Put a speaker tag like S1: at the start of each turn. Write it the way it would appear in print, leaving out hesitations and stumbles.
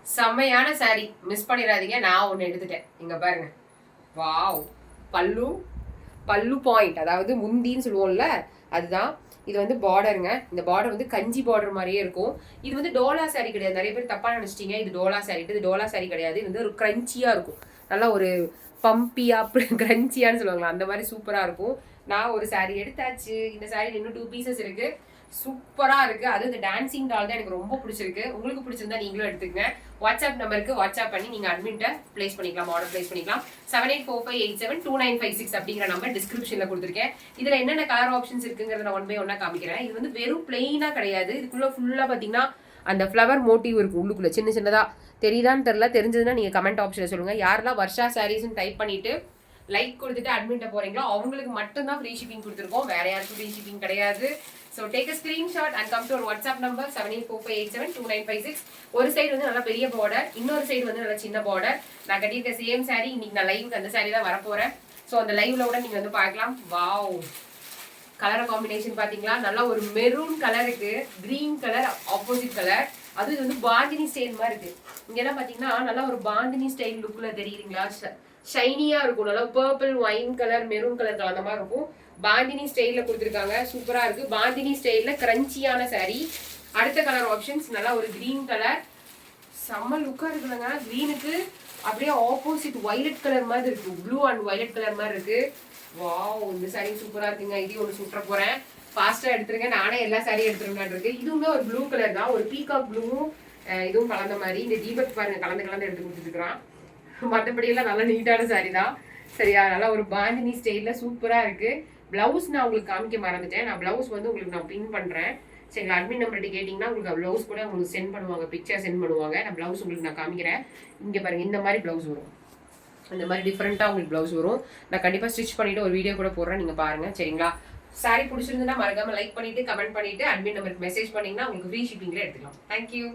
S1: செம்மையான sorry miss பண்ணிடாதீங்க. நான் ஒன்று எடுத்துட்டேன், இங்க பாருங்க. வாவ், பல்லு பல்லு பாயிண்ட், அதாவது முந்தின்னு சொல்லுவோம்ல அதுதான். இது வந்து பார்டருங்க. இந்த பார்டர் வந்து கஞ்சி பார்டர் மாதிரியே இருக்கும். இது வந்து டோலா சாரி கிடையாது. நிறைய பேர் தப்பா நினைச்சிட்டீங்க இது டோலா சாரி. இது டோலா சாரி கிடையாது. இது வந்து ஒரு கிரன்ச்சியா இருக்கும். நல்லா ஒரு பம்பியா கிரன்ச்சியான்னு சொல்லுவாங்களா, அந்த மாதிரி சூப்பரா இருக்கும். நான் ஒரு சாரி எடுத்தாச்சு. இந்த சாரி இன்னும் 2 பீசஸ் இருக்கு. சூப்பரா இருக்கு. அது இந்த டான்சிங் டால் தான் எனக்கு ரொம்ப பிடிச்சிருக்கு. உங்களுக்கு பிடிச்சிருந்தா நீங்களும் எடுத்துக்கங்க. வாட்ஸ்அப் நம்பருக்கு வாட்ஸ்அப் பண்ணி நீங்க அட்மிட்ட பிளேஸ் பண்ணிக்கலாம், ஆர்டர் பிளேஸ் பண்ணிக்கலாம். 7845872956 அப்படிங்கிற நம்பர் டிஸ்கிரிப்ஷன்ல கொடுத்துருக்கேன். இதுல என்னென்ன கலர் ஆப்ஷன்ஸ் இருக்குங்கிறத நான் 1 by 1 காமிக்கிறேன். இது வந்து வெறும் பிளெயினா கிடையாது. இதுக்குள்ள ஃபுல்லா பாத்தீங்கன்னா அந்த ஃப்ளவர் மோட்டிவ் இருக்கும் உள்ளுக்குள்ள, சின்ன சின்னதா. தெரியுதான்னு தெரியல, தெரிஞ்சதுன்னா நீங்க கமெண்ட் ஆப்ஷன்ல சொல்லுங்க. யாரெல்லாம் வர்ஷா சாரீஸ்ன்னு டைப் பண்ணிட்டு லைக் கொடுத்துட்டு அட்மிட்ட போறீங்களோ அவங்களுக்கு மட்டும்தான் ஃப்ரீ ஷிப்பிங் கொடுத்துருக்கோம். வேற யாருக்கும் ஃப்ரீ ஷிப்பிங் கிடையாது. So take a screenshot and come to ஒரு வாட்ஸ்அப் நம்பர் 7845872956. ஒரு சைடு வந்து நல்லா பெரிய பார்டர், இன்னொரு சைடு வந்து நல்லா சின்ன பார்டர். நான் கட்டியிருக்க சேம் சாரி இன்னைக்கு நான் லைவ் அந்த சாரி தான் வரப்போறேன். ஸோ அந்த லைவ்ல கூட நீங்க வந்து பார்க்கலாம். வாவ், கலர் காம்பினேஷன் பாத்தீங்களா? நல்லா ஒரு மெரூன் கலருக்கு கிரீன் கலர் ஆப்போசிட் கலர். அது இது வந்து பாந்தினி ஸ்டைல் மாதிரி இருக்கு. இங்கெல்லாம் பாத்தீங்கன்னா நல்லா ஒரு பாந்தினி ஸ்டைல் லுக்ல தெரியுதுங்களா? ஷைனியா இருக்கும். நல்லா purple, wine colour, maroon colour கலந்த மாதிரி இருக்கும். பாந்தினி ஸ்டைல்ல கொடுத்துருக்காங்க. சூப்பரா இருக்கு. பாந்தினி ஸ்டைல்ல கிரன்ச்சியான சாரி. அடுத்த கலர் ஆப்ஷன்ஸ் நல்லா ஒரு கிரீன் கலர், செம்ம லுக்கா இருக்குதுங்க. கிரீனுக்கு அப்படியே ஆப்போசிட் வயலட் கலர் மாதிரி இருக்கு. ப்ளூ அண்ட் வயலட் கலர் மாதிரி இருக்கு. வாவ், இந்த சாரி சூப்பரா இருக்குங்க. இதையும் ஒன்று சுற்ற போறேன். ஃபாஸ்டா எடுத்துருங்க. நானே எல்லா சாரியும் எடுத்துருங்கன்னு இருக்கு. இதுவுமே ஒரு ப்ளூ கலர் தான். ஒரு பீகாக் ப்ளூவும் இதுவும் கலந்த மாதிரி. இந்த தீபக் பாருங்க கலந்து கலந்து எடுத்து கொடுத்துருக்கான். மற்றபடி எல்லாம் நல்லா நீட்டான சாரி தான். சரியா? நல்லா ஒரு பாந்தினி ஸ்டைல்ல சூப்பரா இருக்கு. பிளவுஸ் நான் உங்களுக்கு காமிக்க மறந்துட்டேன். நான் பிளவுஸ் வந்து உங்களுக்கு நான் பின் பண்றேன். சரிங்களா? அட்மின் நம்பர்கிட்ட கேட்டிங்கன்னா உங்களுக்கு பிளவுஸ் கூட உங்களுக்கு சென்ட் பண்ணுவாங்க, பிக்சர் சென்ட் பண்ணுவாங்க. நான் பிளவுஸ் உங்களுக்கு நான் காமிக்கிறேன். இங்கே பாருங்க, இந்த மாதிரி பிளவுஸ் வரும். இந்த மாதிரி டிஃப்ரெண்ட்டாக உங்களுக்கு பிளவுஸ் வரும். நான் கண்டிப்பாக ஸ்டிச் பண்ணிட்டு ஒரு வீடியோ கூட போடுறேன், நீங்கள் பாருங்க. சரிங்களா? சாரி பிடிச்சிருந்தா மறக்காம லைக் பண்ணிட்டு கமெண்ட் பண்ணிட்டு அட்மின் நம்பருக்கு மெசேஜ் பண்ணீங்கன்னா உங்களுக்கு ஃப்ரீ ஷிப்பிங்ல எடுத்துக்கலாம். தேங்க்யூ.